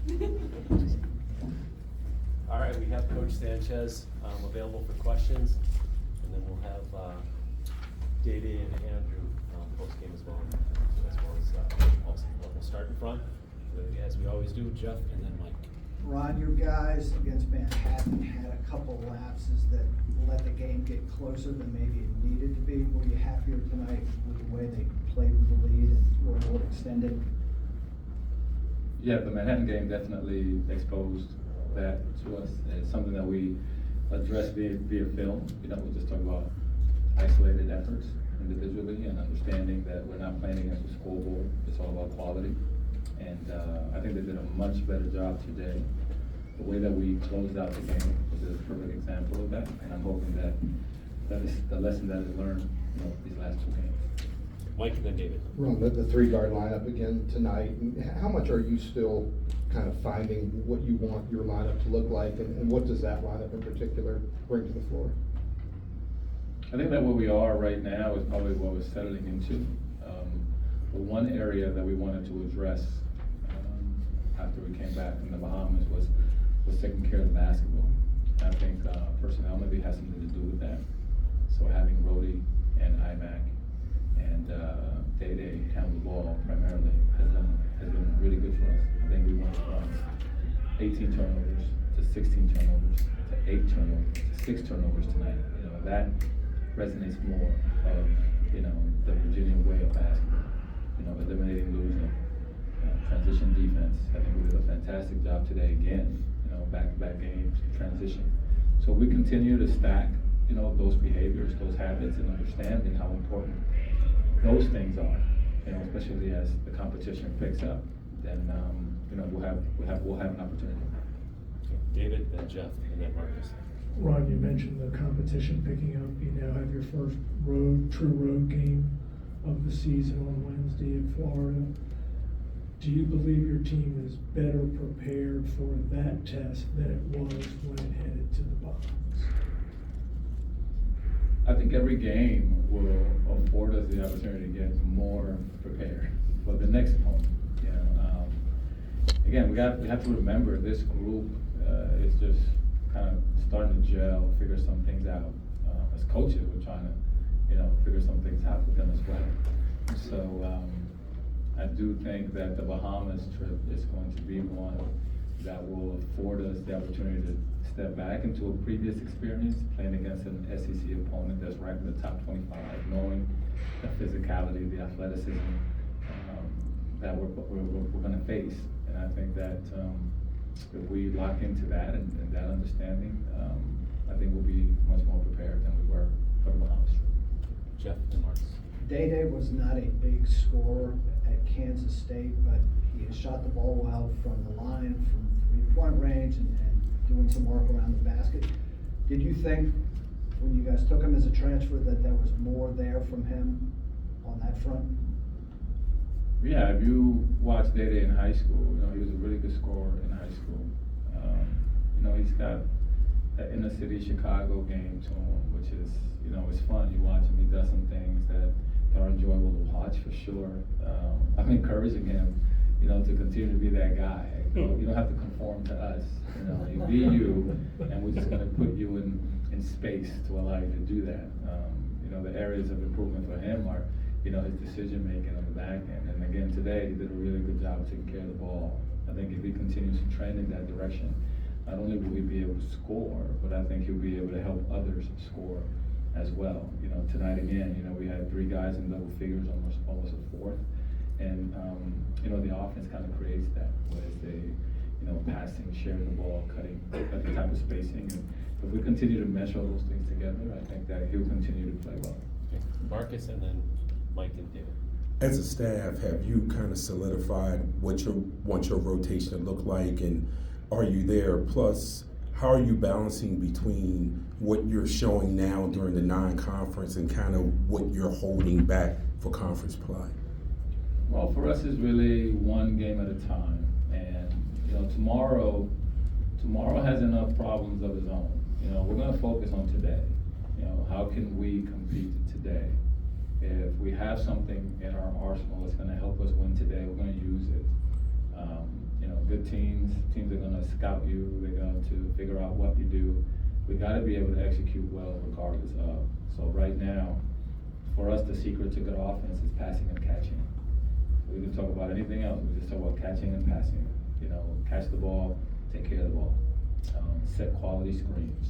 All right, we have Coach Sanchez available for questions, and then we'll have Dede and Andrew post-game as well also. We'll start in front, as we always do, Jeff and then Mike. Ron, your guys against Manhattan had a couple lapses that let the game get closer than maybe it needed to be. Were you happier tonight with the way they played with the lead and were able to extend it? Yeah, the Manhattan game definitely exposed that to us. It's something that we addressed via film. We just talk about isolated efforts individually and understanding that we're not playing against a scoreboard. It's all about quality. And I think they did a much better job today. The way that we closed out the game was a perfect example of that. And I'm hoping that is the lesson that is learned, these last two games. Mike and then David. Ron, the three-guard lineup again tonight. How much are you still kind of finding what you want your lineup to look like, and what does that lineup in particular bring to the floor? I think that where we are right now is probably what we're settling into. The one area that we wanted to address after we came back from the Bahamas was taking care of the basketball. I think personnel maybe has something to do with that. So having Rhodey and IMAC and Dede handle the ball primarily has been really good for us. I think we went from 18 turnovers to 16 turnovers to 8 turnovers to 6 turnovers tonight. That resonates more of the Virginia way of basketball. Eliminating losing, transition defense. I think we did a fantastic job today again. Back-to-back games, transition. So we continue to stack, those behaviors, those habits, and understanding how important those things are. Especially as the competition picks up, then we'll have an opportunity. David, then Jeff, and then Marcus. Ron, you mentioned the competition picking up. You now have your first true road game of the season on Wednesday in Florida. Do you believe your team is better prepared for that test than it was when it headed to the Bahamas? I think every game will afford us the opportunity to get more prepared for the next opponent. Again, we have to remember this group is just kind of starting to gel, figure some things out. As coaches, we're trying to figure some things out with them as well. So I do think that the Bahamas trip is going to be one that will afford us the opportunity to step back into a previous experience, playing against an SEC opponent that's ranked in the top 25, knowing the physicality, the athleticism that we're going to face. And I think that if we lock into that and that understanding, I think we'll be much more prepared than we were for the Bahamas trip. Jeff and Marcus. Dede was not a big scorer at Kansas State, but he has shot the ball well from the line, from three-point range, and doing some work around the basket. Did you think, when you guys took him as a transfer, that there was more there from him on that front? Yeah, if you watch Dede in high school, he was a really good scorer in high school. He's got an inner city Chicago game to him, which is, it's fun. You watch him, he does some things that are enjoyable to watch for sure. I'm encouraging him, to continue to be that guy. You don't have to conform to us. You be you, and we're just going to put you in space to allow you to do that. The areas of improvement for him are, his decision making on the back end. And again, today he did a really good job taking care of the ball. I think if he continues to trend in that direction, not only will he be able to score, but I think he'll be able to help others score as well. Tonight again, we had 3 guys in double figures, almost a fourth. And, the offense kind of creates that, whether it's passing, sharing the ball, cutting type of spacing. And if we continue to mesh all those things together, I think that he'll continue to play well. Okay. Marcus and then Mike and David. As a staff, have you kind of solidified what you want your rotation to look like, and are you there? Plus, how are you balancing between what you're showing now during the non-conference and kind of what you're holding back for conference play? Well, for us, it's really one game at a time. And, tomorrow has enough problems of its own. We're going to focus on today. How can we compete today? If we have something in our arsenal that's going to help us win today, we're going to use it. You know, good teams are gonna scout you, they're going to figure out what you do. We gotta be able to execute well regardless of. So right now, for us, the secret to good offense is passing and catching. We can talk about anything else, we just talk about catching and passing. You know, catch the ball, take care of the ball. Set quality screens.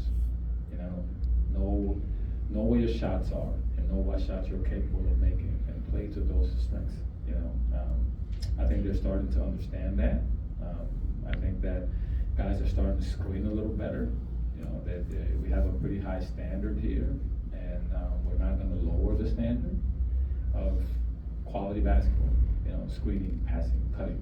You know where your shots are and know what shots you're capable of making and play to those strengths. You know, I think they're starting to understand that. I think that guys are starting to screen a little better. You know, that we have a pretty high standard here, and we're not going to lower the standard of quality basketball. You know, screening, passing, cutting.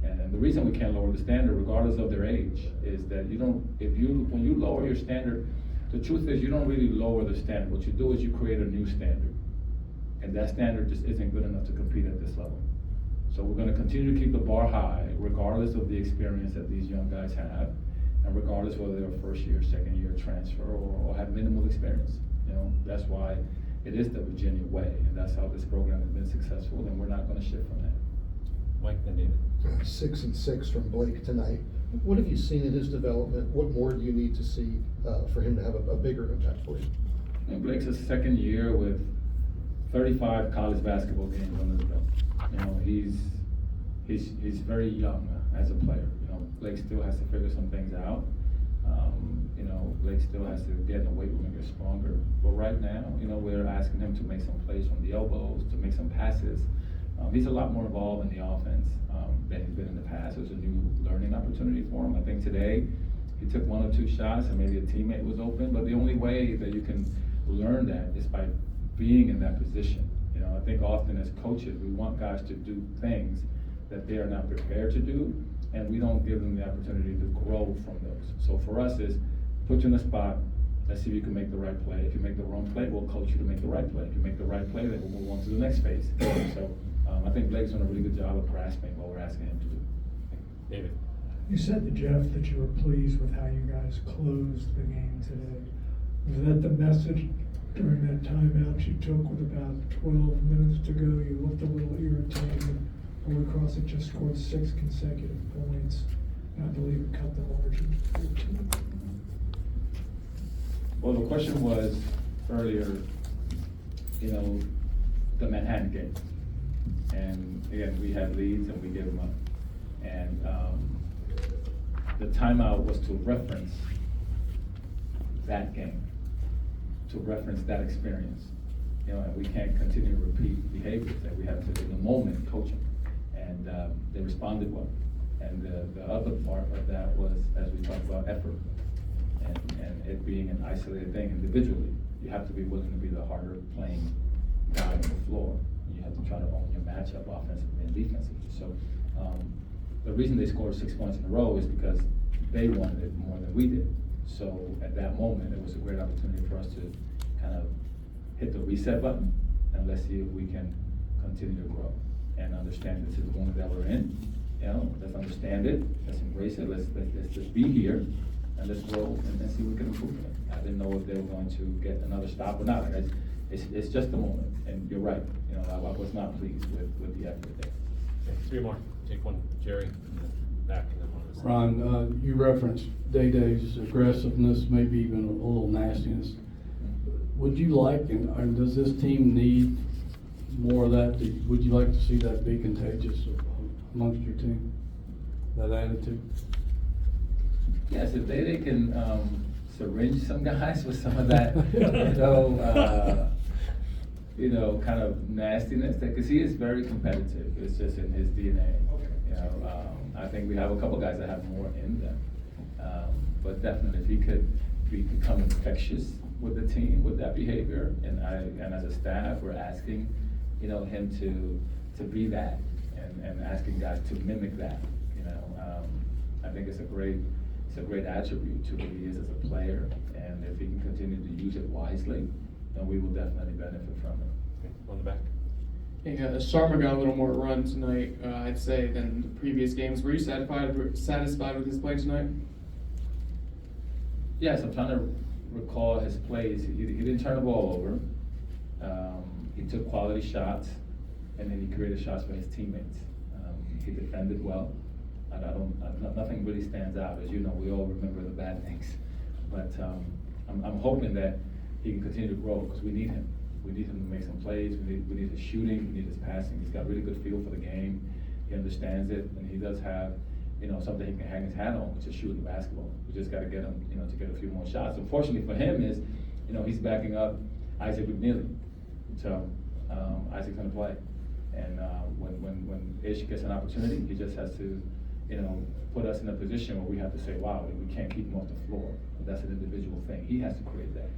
And the reason we can't lower the standard, regardless of their age, is that when you lower your standard, the truth is you don't really lower the standard. What you do is you create a new standard. And that standard just isn't good enough to compete at this level. So we're gonna continue to keep the bar high, regardless of the experience that these young guys have, and regardless whether they're first year, second year transfer, or have minimal experience. You know, that's why it is the Virginia way, and that's how this program has been successful, and we're not gonna shift from that. Mike, then David. 6 and 6 from Blake tonight. What have you seen in his development? What more do you need to see for him to have a bigger impact for you? And Blake's his second year with 35 college basketball games under the belt. You know, he's very young as a player. You know, Blake still has to figure some things out. You know, Blake still has to get in the weight room and get stronger. But right now, you know, we're asking him to make some plays from the elbows, to make some passes. He's a lot more involved in the offense than he's been in the past. It was a new learning opportunity for him. I think today he took 1 or 2 shots and maybe a teammate was open, but the only way that you can learn that is by being in that position. You know, I think often as coaches, we want guys to do things that they are not prepared to do, and we don't give them the opportunity to grow from those. So for us is put you in a spot, let's see if you can make the right play. If you make the wrong play, we'll coach you to make the right play. If you make the right play, then we'll move on to the next phase. So I think Blake's done a really good job of grasping what we're asking him to do. David. You said to Jeff that you were pleased with how you guys closed the game today. Was that the message during that timeout you took with about 12 minutes to go? You looked a little irritated. Holy Cross had just scored 6 consecutive points. And I believe it cut the margin to 14. Well, the question was earlier, you know, the Manhattan game. And again, we had leads and we gave them up. And the timeout was to reference that game, to reference that experience. You know, and we can't continue to repeat behaviors that we have to, in the moment, coach them. And they responded well. And the other part of that was, as we talked about, effort. And it being an isolated thing individually. You have to be willing to be the harder playing guy on the floor. You have to try to own your matchup offensively and defensively. So the reason they scored 6 points in a row is because they wanted it more than we did. So at that moment, it was a great opportunity for us to kind of hit the reset button and let's see if we can continue to grow and understand this is the moment that we're in. You know, let's understand it, let's embrace it, let's just be here and let's grow and see if we can improve it. I didn't know if they were going to get another stop or not. Like it's just a moment, and you're right. You know, I was not pleased with the effort there. Okay, 3 more. Take one, Jerry, and then back, and then one of us. Ron, you referenced Day-Day's aggressiveness, maybe even a little nastiness. Would you like, and does this team need more of that? Would you like to see that be contagious amongst your team, that attitude? Yes, if they can syringe some guys with some of that, you know, kind of nastiness, because he is very competitive. It's just in his DNA. You know, I think we have a couple guys that have more in them. But definitely, if he could become infectious with the team with that behavior, and as a staff, we're asking, you know, him to be that, and asking guys to mimic that. You know, I think it's a great attribute to who he is as a player, and if he can continue to use it wisely, then we will definitely benefit from it. Okay, on the back. Hey, Sharma got a little more run tonight, I'd say, than the previous games. Were you satisfied with his play tonight? Yes, I'm trying to recall his plays. He didn't turn the ball over. He took quality shots, and then he created shots for his teammates. He defended well. Nothing really stands out. As you know, we all remember the bad things. But I'm hoping that he can continue to grow, because we need him. We need him to make some plays. We need his shooting. We need his passing. He's got really good feel for the game. He understands it, and he does have, something he can hang his hat on, which is shooting the basketball. We just got to get him, to get a few more shots. Unfortunately for him is, he's backing up Isaac McNeely. So Isaac's going to play, and when Ish gets an opportunity, he just has to, put us in a position where we have to say, wow, we can't keep him off the floor. That's an individual thing. He has to create that.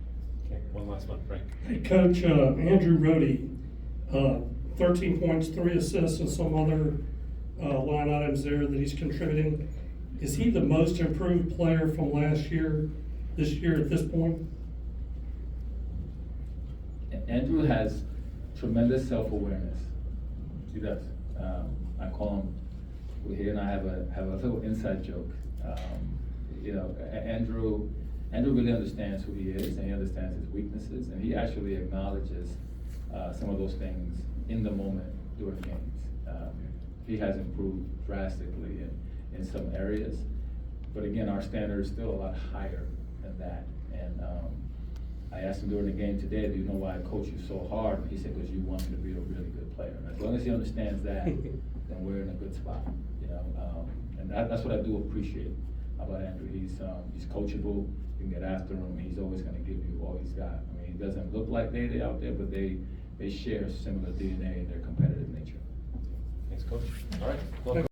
Okay, one last one, Frank. Hey, Coach, Andrew Rohde, 13 points, 3 assists, and some other line items there that he's contributing. Is he the most improved player from last year, this year at this point? Andrew has tremendous self-awareness. He does. I call him. He and I have a little inside joke. Andrew really understands who he is, and he understands his weaknesses, and he actually acknowledges some of those things in the moment during games. He has improved drastically in some areas, but again, our standard is still a lot higher than that. And I asked him during the game today, do you know why I coach you so hard? He said, because you want me to be a really good player. And as long as he understands that, then we're in a good spot. And that's what I do appreciate about Andrew. He's coachable. You can get after him. He's always going to give you all he's got. I mean, he doesn't look like Day out there, but they share similar DNA in their competitive nature. Thanks, Coach. All right. Well,